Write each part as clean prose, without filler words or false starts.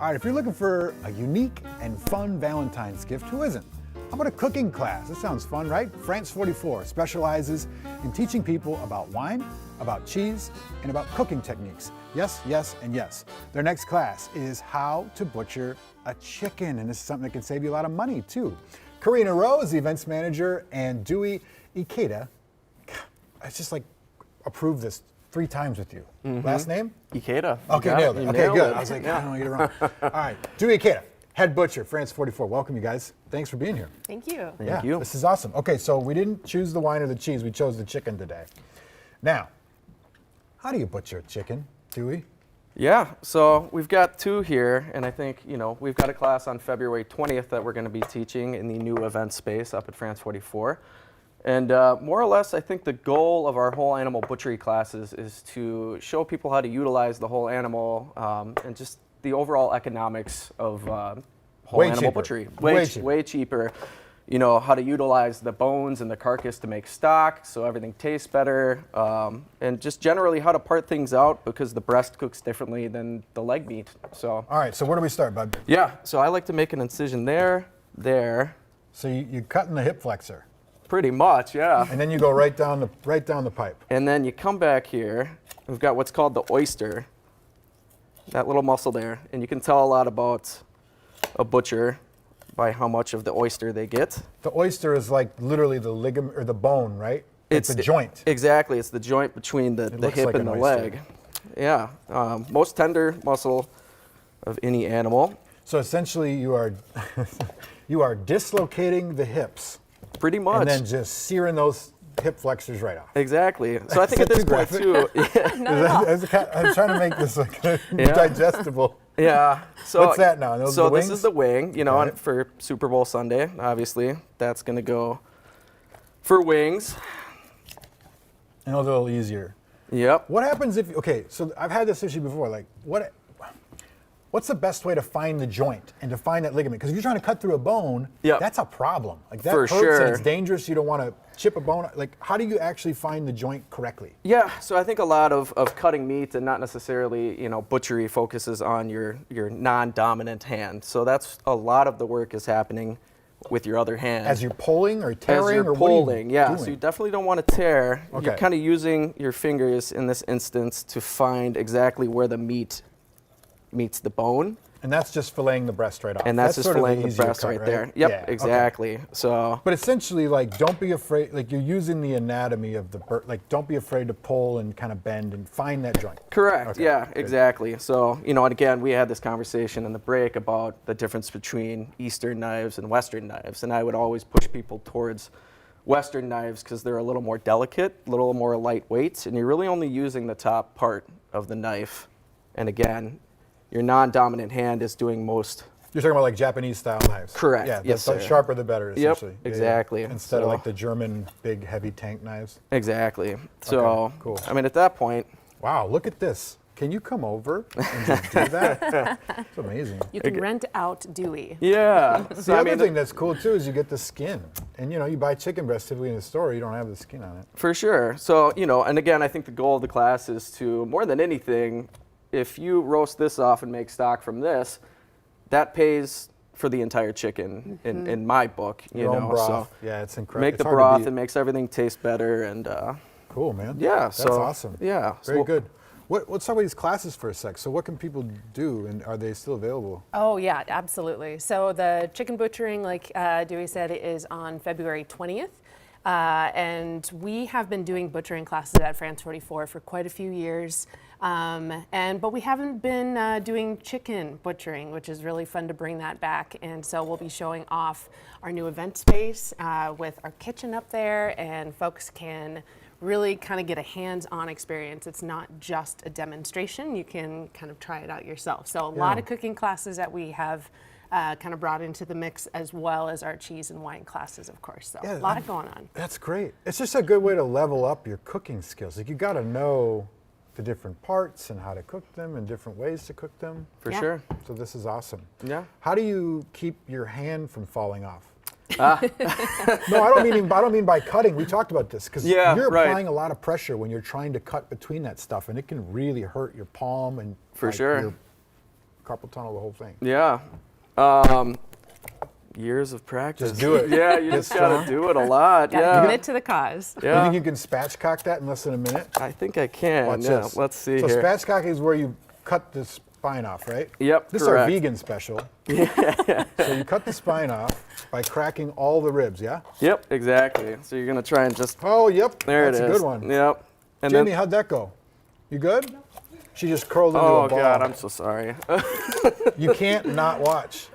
All right, if you're looking for a unique and fun Valentine's gift, who isn't? How about a cooking class? That sounds fun, right? France 44 specializes in teaching people about wine, about cheese, and about cooking techniques. Yes, yes, and yes. Their next class is how to butcher a chicken, and this is something that can save you a lot of money too. Karina Rowe is the events manager, and Dewey Ikeda, I just like approved this 3 times with you. Last name? Ikeda. Okay, nailed it. Okay, good. I was like, I don't want to get it wrong. All right, Dewey Ikeda, head butcher, France 44. Welcome, you guys. Thanks for being here. Thank you. Thank you. This is awesome. Okay, so we didn't choose the wine or the cheese. We chose the chicken today. Now, how do you butcher a chicken, Dewey? Yeah, so we've got 2 here, and I think, we've got a class on February 20th that we're going to be teaching in the new event space up at France 44. And more or less, I think the goal of our whole animal butchery classes is to show people how to utilize the whole animal and just the overall economics of whole Way animal cheaper. butchery. Way cheaper. Way cheaper. How to utilize the bones and the carcass to make stock so everything tastes better, and just generally how to part things out because the breast cooks differently than the leg meat. So. All right, so where do we start, bud? Yeah, so I like to make an incision there. So you cut in the hip flexor, Pretty much, yeah. and then you go right down the pipe. And then you come back here. We've got what's called the oyster, that little muscle there. And you can tell a lot about a butcher by how much of the oyster they get. The oyster is like literally the ligament or the bone, right? It's the joint. Exactly. It's the joint between the looks hip like and the an oyster. leg. Yeah. Most tender muscle of any animal. So essentially, you are you are dislocating the hips Pretty much. and then just searing those hip flexors right off. Exactly. So I think at Is this that point too too. I'm trying to make this like digestible. Yeah. So What's that now? Those so are the this wings? is the wing, Got it. for Super Bowl Sunday, obviously. That's going to go for wings. And those are a little easier. Yep. What happens if, okay, so I've had this issue before, like what's the best way to find the joint and to find that ligament? Because if you're trying to cut through a bone, Yep. that's a problem. Like that For hurts sure. and it's dangerous. You don't want to chip a bone. Like how do you actually find the joint correctly? Yeah, so I think a lot of cutting meat and not necessarily, butchery focuses on your non-dominant hand. So that's a lot of the work is happening with your other hand. As you're pulling or As tearing you're or what are you pulling, yeah. doing? So you definitely don't want to tear. Okay. You're kind of using your fingers in this instance to find exactly where the meat meets the bone. And that's just filleting the breast right off. And that's just sort of filleting the easier breast cut, right there. Yep, Yeah, okay. exactly. So But essentially, like, don't be afraid. Like, you're using the anatomy of the bird. Like, don't be afraid to pull and kind of bend and find that joint. correct. Okay, Yeah, good. exactly. So, and again, we had this conversation in the break about the difference between Eastern knives and Western knives. And I would always push people towards Western knives because they're a little more delicate, a little more lightweight, and you're really only using the top part of the knife. And again, your non-dominant hand is doing most. You're talking about like Japanese style knives. Correct. Yeah, Yes, the sir. sharper the better, essentially. Yeah, yeah. exactly. Instead of So- like the German big heavy tank knives. Exactly. So, Okay, cool. I mean, at that point, Wow, look at this. Can you come over and just do that? It's amazing. You can rent out Dewey. yeah. The So, I other mean, thing that's cool too is you get the skin. And you buy chicken breast typically in the store, you don't have the skin on it. for sure. So, and again, I think the goal of the class is to, more than anything, if you roast this off and make stock from this, that pays for the entire chicken in my book. Your own broth. So Yeah, it's incredible. make the broth and makes everything taste better. And Cool, man. yeah, That's so awesome. Yeah, Very so- good. Let's talk about these classes for a sec. So what can people do, and are they still available? Oh yeah, absolutely. So the chicken butchering, like Dewey said, is on February 20th. And we have been doing butchering classes at France 44 for quite a few years. But we haven't been doing chicken butchering, which is really fun to bring that back. And so we'll be showing off our new event space with our kitchen up there, and folks can really kind of get a hands-on experience. It's not just a demonstration. You can kind of try it out yourself. So a lot of cooking classes that we have kind of brought into the mix, as well as our cheese and wine classes, of course. So Yeah, a lot going on. That's great. It's just a good way to level up your cooking skills. Like you got to know the different parts and how to cook them and different ways to cook them. for Yeah. sure. So this is awesome. Yeah. How do you keep your hand from falling off? No, I don't mean by cutting. We talked about this because Yeah, you're right. applying a lot of pressure when you're trying to cut between that stuff, and it can really hurt your palm and For like, sure. your carpal tunnel, the whole thing? Yeah. Years of practice. Just do it. Yeah, you just gotta do it a lot. Gotta Yeah. commit to the cause. You Yeah. think you can spatchcock that in less than a minute? I think I can. Watch Yeah. this. Let's see so here. spatchcocking is where you cut the spine off, right? Yep. This is correct. our vegan special. Yeah. So you cut the spine off by cracking all the ribs, yeah? Yep. Exactly. So you're gonna try and just. Oh, yep. There That's it is. a good one. Yep. And Jamie, then. how'd that go? You good? She just curled into Oh a ball. God, I'm so sorry. You can't not watch.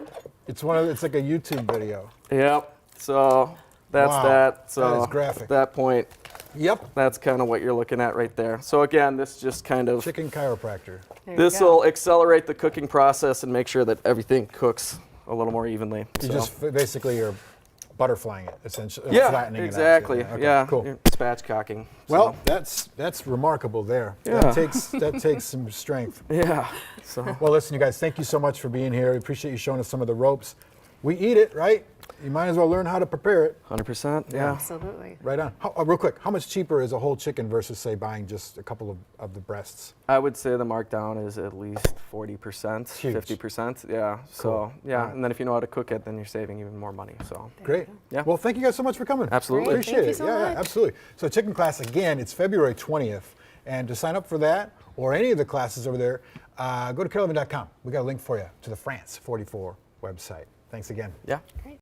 It's like a YouTube video. Yep. So that's Wow, that. So that is graphic. at that point, Yep. that's kind of what you're looking at right there. So again, this just kind of. Chicken chiropractor. There you This go. will accelerate the cooking process and make sure that everything cooks a little more evenly. You so. just basically you're butterflying it, essentially. Yeah, flattening exactly. it out. Okay, yeah, cool. you're spatchcocking. Well, that's remarkable there. Yeah. That takes some strength. Yeah. So Well, listen, you guys, thank you so much for being here. We appreciate you showing us some of the ropes. We eat it, right? You might as well learn how to prepare it. 100%. Yeah. Absolutely. Right on. Real quick, how much cheaper is a whole chicken versus, say, buying just a couple of the breasts? I would say the markdown is at least 40%, Huge. 50%. Yeah. Cool. So yeah, Alright. and then if you know how to cook it, then you're saving even more money. So Great. Yeah. Well, thank you guys so much for coming. Absolutely. Great. Appreciate Thank you it. so Yeah, much. absolutely. So chicken class, again, it's February 20th. And to sign up for that or any of the classes over there, go to carolyn.com. We got a link for you to the France 44 website. Thanks again. yeah. Great.